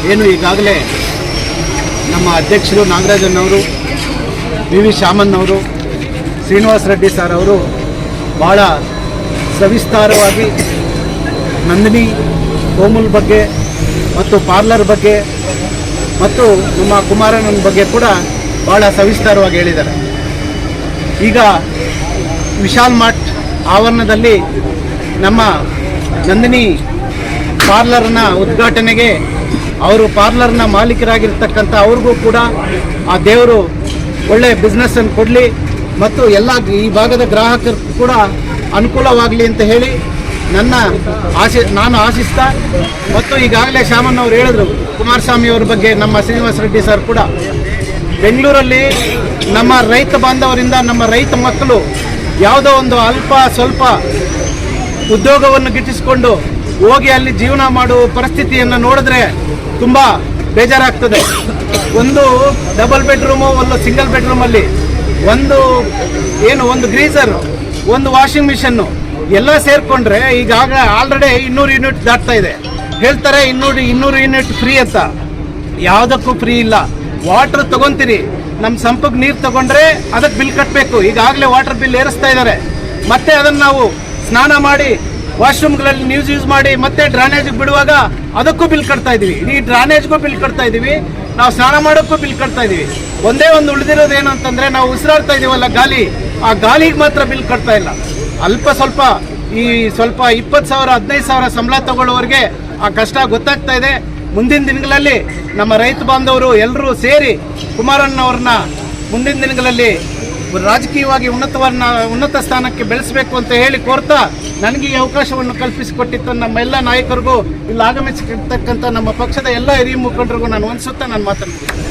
ಏನು ಈಗಾಗಲೇ ನಮ್ಮ ಅಧ್ಯಕ್ಷರು ನಾಗರಾಜನವರು, ವಿ ಶಾಮಣ್ಣವರು, ಶ್ರೀನಿವಾಸ ರೆಡ್ಡಿ ಸರ್ ಅವರು ಭಾಳ ಸವಿಸ್ತಾರವಾಗಿ ನಂದಿನಿ ಕೋಮಲ್ ಬಗ್ಗೆ ಮತ್ತು ಪಾರ್ಲರ್ ಬಗ್ಗೆ ಮತ್ತು ನಮ್ಮ ಕುಮಾರಣ್ಣನ ಬಗ್ಗೆ ಕೂಡ ಭಾಳ ಸವಿಸ್ತಾರವಾಗಿ ಹೇಳಿದ್ದಾರೆ. ಈಗ ವಿಶಾಲ್ ಮಾರ್ಟ್ ಆವರಣದಲ್ಲಿ ನಮ್ಮ ನಂದಿನಿ ಪಾರ್ಲರ್ನ ಉದ್ಘಾಟನೆಗೆ ಅವರು ಪಾರ್ಲರ್ನ ಮಾಲೀಕರಾಗಿರ್ತಕ್ಕಂಥ ಅವ್ರಿಗೂ ಕೂಡ ಆ ದೇವರು ಒಳ್ಳೆಯ ಬಿಸ್ನೆಸ್ಸನ್ನು ಕೊಡಲಿ ಮತ್ತು ಎಲ್ಲ ಈ ಭಾಗದ ಗ್ರಾಹಕರಿಗೂ ಕೂಡ ಅನುಕೂಲವಾಗಲಿ ಅಂತ ಹೇಳಿ ನಾನು ಆಶಿಸ್ತಾ, ಮತ್ತು ಈಗಾಗಲೇ ಶಾಮಣ್ಣವ್ರು ಹೇಳಿದ್ರು ಕುಮಾರಸ್ವಾಮಿಯವ್ರ ಬಗ್ಗೆ, ನಮ್ಮ ಶ್ರೀನಿವಾಸ ರೆಡ್ಡಿ ಸರ್ ಕೂಡ ಬೆಂಗಳೂರಲ್ಲಿ ನಮ್ಮ ರೈತ ಬಾಂಧವರಿಂದ ನಮ್ಮ ರೈತ ಮಕ್ಕಳು ಯಾವುದೋ ಒಂದು ಅಲ್ಪ ಸ್ವಲ್ಪ ಉದ್ಯೋಗವನ್ನು ಗಿಟ್ಟಿಸಿಕೊಂಡು ಹೋಗಿ ಅಲ್ಲಿ ಜೀವನ ಮಾಡುವ ಪರಿಸ್ಥಿತಿಯನ್ನು ನೋಡಿದ್ರೆ ತುಂಬ ಬೇಜಾರಾಗ್ತದೆ. ಒಂದು ಡಬಲ್ ಬೆಡ್ರೂಮು, ಒಂದು ಸಿಂಗಲ್ ಬೆಡ್ರೂಮಲ್ಲಿ ಒಂದು ಗ್ರೀಸರ್, ಒಂದು ವಾಷಿಂಗ್ ಮಿಷನ್ನು ಎಲ್ಲ ಸೇರಿಕೊಂಡ್ರೆ ಈಗಾಗಲೇ ಆಲ್ರೆಡಿ 200 ಯೂನಿಟ್ ದಾಟ್ತಾ ಇದೆ. ಹೇಳ್ತಾರೆ 200 ಯೂನಿಟ್ ಫ್ರೀ ಅಂತ. ಯಾವುದಕ್ಕೂ ಫ್ರೀ ಇಲ್ಲ. ವಾಟ್ರ್ ತೊಗೊತೀರಿ, ನಮ್ಮ ಸಂಪಕ್ಕೆ ನೀರು ತೊಗೊಂಡ್ರೆ ಅದಕ್ಕೆ ಬಿಲ್ ಕಟ್ಟಬೇಕು. ಈಗಾಗಲೇ ವಾಟರ್ ಬಿಲ್ ಏರಿಸ್ತಾ ಇದ್ದಾರೆ. ಮತ್ತೆ ಅದನ್ನು ನಾವು ಸ್ನಾನ ಮಾಡಿ ವಾಶ್ರೂಮ್ಗಳಲ್ಲಿ ಯೂಸ್ ಮಾಡಿ ಮತ್ತೆ ಡ್ರೈನೇಜ್ಗೆ ಬಿಡುವಾಗ ಅದಕ್ಕೂ ಬಿಲ್ ಕಟ್ತಾ ಇದ್ದೀವಿ. ಈ ಡ್ರೈನೇಜ್ಗೂ ಬಿಲ್ ಕಟ್ತಾ ಇದ್ದೀವಿ, ನಾವು ಸ್ನಾನ ಮಾಡೋಕ್ಕೂ ಬಿಲ್ ಕಟ್ತಾ ಇದ್ದೀವಿ. ಒಂದೇ ಒಂದು ಉಳಿದಿರೋದು ಏನು ಅಂತಂದರೆ, ನಾವು ಉಸಿರಾಡ್ತಾ ಇದ್ದೀವಲ್ಲ ಗಾಳಿ, ಆ ಗಾಳಿಗೆ ಮಾತ್ರ ಬಿಲ್ ಕಟ್ತಾ ಇಲ್ಲ. ಅಲ್ಪ ಸ್ವಲ್ಪ 20,000 15,000 ಸಂಬಳ ತಗೊಳ್ಳೋರಿಗೆ ಆ ಕಷ್ಟ ಗೊತ್ತಾಗ್ತಾ ಇದೆ. ಮುಂದಿನ ದಿನಗಳಲ್ಲಿ ನಮ್ಮ ರೈತ ಬಾಂಧವರು ಎಲ್ಲರೂ ಸೇರಿ ಕುಮಾರಣ್ಣವ್ರನ್ನ ಮುಂದಿನ ದಿನಗಳಲ್ಲಿ ರಾಜಕೀಯವಾಗಿ ಉನ್ನತ ಸ್ಥಾನಕ್ಕೆ ಬೆಳೆಸಬೇಕು ಅಂತ ಹೇಳಿ ಕೋರ್ತಾ, ನನಗೆ ಈ ಅವಕಾಶವನ್ನು ಕಲ್ಪಿಸಿಕೊಟ್ಟಿತ್ತು ನಮ್ಮೆಲ್ಲ ನಾಯಕರಿಗೂ, ಇಲ್ಲಿ ಆಗಮಿಸಿರ್ತಕ್ಕಂಥ ನಮ್ಮ ಪಕ್ಷದ ಎಲ್ಲ ಹಿರಿಯ ಮುಖಂಡರಿಗೂ ನಾನು ವಂದಿಸುತ್ತಾ ನಾನು ಮಾತನಾಡ್ತೀನಿ.